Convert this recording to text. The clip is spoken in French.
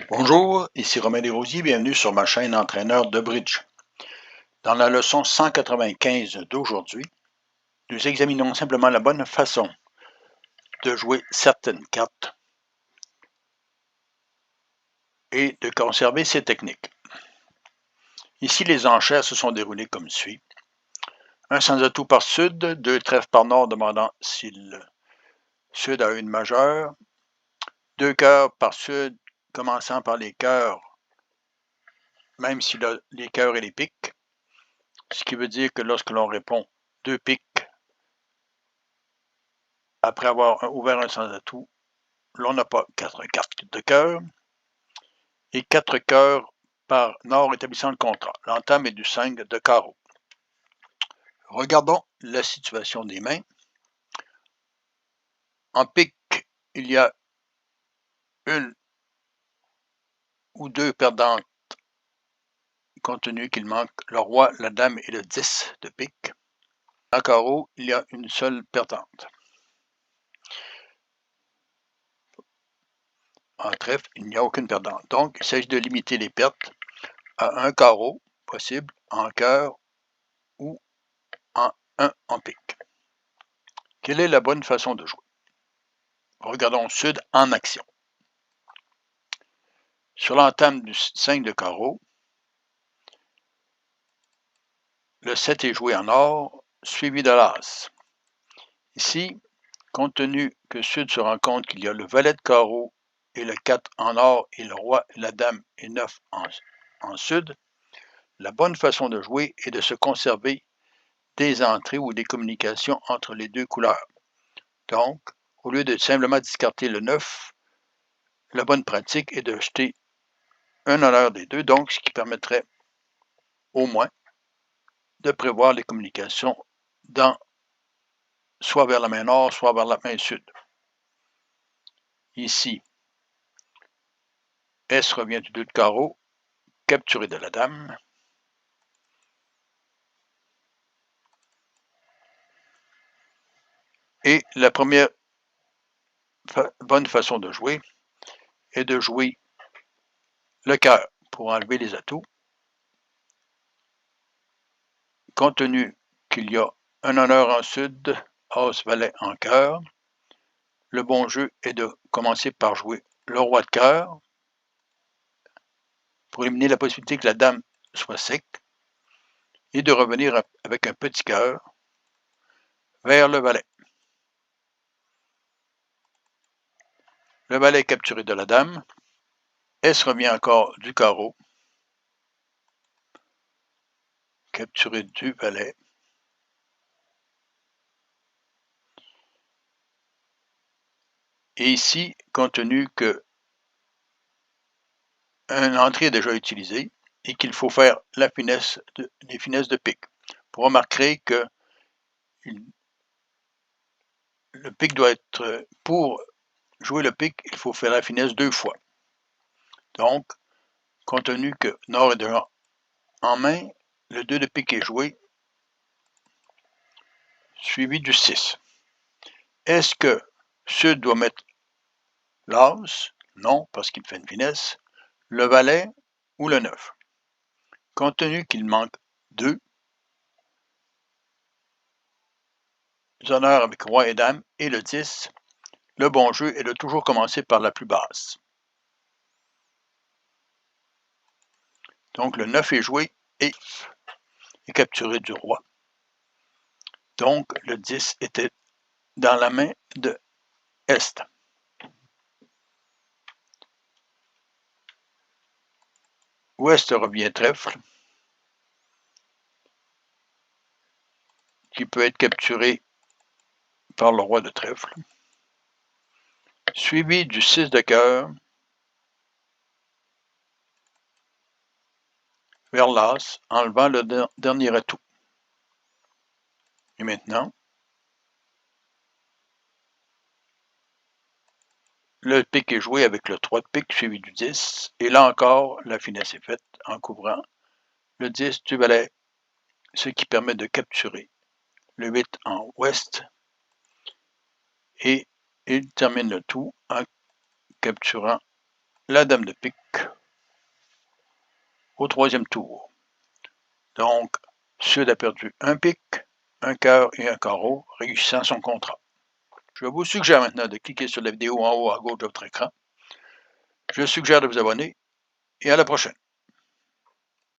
Bonjour, ici Romain Desrosiers, bienvenue sur ma chaîne Entraîneur de Bridge. Dans la leçon 195 d'aujourd'hui, nous examinons simplement la bonne façon de jouer certaines cartes et de conserver ces techniques. Ici, les enchères se sont déroulées comme suit. Un sans atout par sud, deux trèfles par nord demandant si le sud a une majeure, deux cœurs par sud commençant par les cœurs, même s'il a les cœurs et les piques, ce qui veut dire que lorsque l'on répond deux piques, après avoir ouvert un sans atout, l'on n'a pas quatre cartes de cœur et quatre cœurs par nord établissant le contrat. L'entame est du 5 de carreau. Regardons la situation des mains. En pique, il y a une ou deux perdantes compte tenu qu'il manque le roi, la dame et le 10 de pique. En carreau, il y a une seule perdante. En trèfle, il n'y a aucune perdante. Donc, il s'agit de limiter les pertes à un carreau possible en cœur ou en 1 en pique. Quelle est la bonne façon de jouer? Regardons sud en action. Sur l'entame du 5 de carreau, le 7 est joué en or, suivi de l'as. Ici, compte tenu que sud se rend compte qu'il y a le valet de carreau et le 4 en or et le roi, la dame et 9 en sud, la bonne façon de jouer est de se conserver des entrées ou des communications entre les deux couleurs. Donc, au lieu de simplement discarter le 9, la bonne pratique est de jeter un honneur des deux, donc ce qui permettrait au moins de prévoir les communications soit vers la main nord, soit vers la main sud. Ici, S revient du 2 de carreau, capturé de la dame. Et la première bonne façon de jouer est de jouer le cœur pour enlever les atouts. Compte tenu qu'il y a un honneur en sud, As, valet en cœur, le bon jeu est de commencer par jouer le roi de cœur pour éliminer la possibilité que la dame soit sec et de revenir avec un petit cœur vers le valet. Le valet est capturé de la dame. S revient encore du carreau, capturé du valet. Et ici, compte tenu que une entrée est déjà utilisée et qu'il faut faire les finesses de pique. Vous remarquerez que le pique doit être, pour jouer le pique, il faut faire la finesse 2 fois. Donc, compte tenu que nord est déjà en main, le 2 de pique est joué, suivi du 6. Est-ce que sud doit mettre l'as? Non, parce qu'il fait une finesse. Le valet ou le 9. Compte tenu qu'il manque 2 honneurs avec roi et dame et le 10, le bon jeu est de toujours commencer par la plus basse. Donc le 9 est joué et est capturé du roi. Donc le 10 était dans la main de Est. Ouest revient trèfle, qui peut être capturé par le roi de trèfle, suivi du 6 de cœur vers l'as, enlevant le dernier atout. Et maintenant, le pique est joué avec le 3 de pique suivi du 10, et là encore, la finesse est faite en couvrant le 10 du valet, ce qui permet de capturer le 8 en ouest, et il termine le tout en capturant la dame de pique au troisième tour. Donc, Sud a perdu un pique, un cœur et un carreau, réussissant son contrat. Je vous suggère maintenant de cliquer sur la vidéo en haut à gauche de votre écran. Je suggère de vous abonner et à la prochaine.